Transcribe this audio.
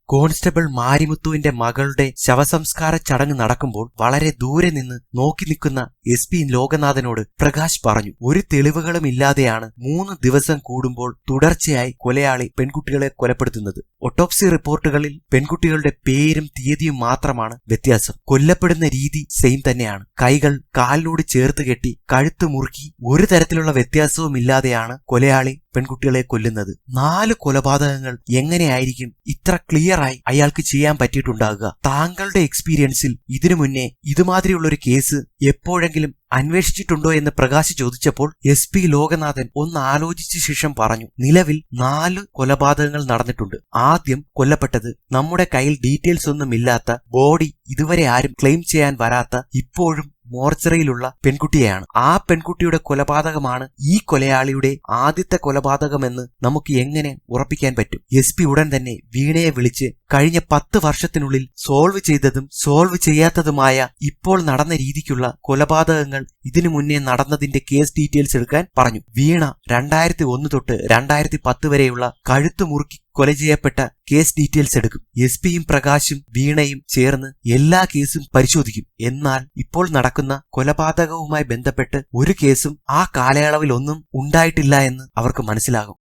Constable മാരിമുത്തുവിന്റെ മകളുടെ ശവസംസ്കാര ചടങ്ങ് നടക്കുമ്പോൾ വളരെ ദൂരെ നിന്ന് നോക്കി നിൽക്കുന്ന SP ലോകനാഥനോട് പ്രകാശ് പറഞ്ഞു, ഒരു തെളിവുകളും ഇല്ലാതെയാണ് 3 ദിവസം കൂടുമ്പോൾ തുടർച്ചയായി കൊലയാളി പെൺകുട്ടികളെ കൊലപ്പെടുത്തുന്നത്. ഒട്ടോപ്സി റിപ്പോർട്ടുകളിൽ പെൺകുട്ടികളുടെ പേരും തീയതിയും മാത്രമാണ് വ്യത്യാസം. കൊല്ലപ്പെടുന്ന രീതി സെയിം തന്നെയാണ്. കൈകൾ കാലിനോട് ചേർത്ത് കെട്ടി കഴുത്ത് മുറുക്കി ഒരു തരത്തിലുള്ള വ്യത്യാസവും ഇല്ലാതെയാണ് കൊലയാളി പെൺകുട്ടികളെ കൊല്ലുന്നത്. 4 കൊലപാതകങ്ങൾ എങ്ങനെയായിരിക്കും ഇത്ര ക്ലിയർ ആയി അയാൾക്ക് ചെയ്യാൻ പറ്റിയിട്ടുണ്ടാകുക? താങ്കളുടെ എക്സ്പീരിയൻസിൽ ഇതിനു മുന്നേ ഇതുമാതിരിയുള്ളൊരു കേസ് എപ്പോഴെങ്കിലും അന്വേഷിച്ചിട്ടുണ്ടോ എന്ന് പ്രകാശ് ചോദിച്ചപ്പോൾ SP ലോകനാഥൻ ഒന്ന് ആലോചിച്ച ശേഷം പറഞ്ഞു, നിലവിൽ 4 കൊലപാതകങ്ങൾ നടന്നിട്ടുണ്ട്. ആദ്യം കൊല്ലപ്പെട്ടത് നമ്മുടെ കയ്യിൽ ഡീറ്റെയിൽസ് ഒന്നും ഇല്ലാത്ത, ബോഡി ഇതുവരെ ആരും ക്ലെയിം ചെയ്യാൻ വരാത്ത, ഇപ്പോഴും മോർച്ചറിയിലുള്ള പെൺകുട്ടിയെയാണ്. ആ പെൺകുട്ടിയുടെ കൊലപാതകമാണ് ഈ കൊലയാളിയുടെ ആദ്യത്തെ കൊലപാതകമെന്ന് നമുക്ക് എങ്ങനെ ഉറപ്പിക്കാൻ പറ്റും? SP ഉടൻ തന്നെ വീണയെ വിളിച്ച് കഴിഞ്ഞ 10 വർഷത്തിനുള്ളിൽ സോൾവ് ചെയ്തതും സോൾവ് ചെയ്യാത്തതുമായ ഇപ്പോൾ നടന്ന രീതിക്കുള്ള കൊലപാതകങ്ങൾ ഇതിനു മുന്നേ നടന്നതിന്റെ കേസ് ഡീറ്റെയിൽസ് എടുക്കാൻ പറഞ്ഞു. വീണ 2001 തൊട്ട് 2010 വരെയുള്ള കഴുത്തു മുറുക്കി കൊല ചെയ്യപ്പെട്ട കേസ് ഡീറ്റെയിൽസ് എടുക്കും. SP-യും പ്രകാശും വീണയും ചേർന്ന് എല്ലാ കേസും പരിശോധിക്കും. എന്നാൽ ഇപ്പോൾ നടക്കുന്ന കൊലപാതകവുമായി ബന്ധപ്പെട്ട് ഒരു കേസും ആ കാലയളവിൽ ഒന്നും ഉണ്ടായിട്ടില്ല എന്ന് അവർക്ക് മനസ്സിലാകും.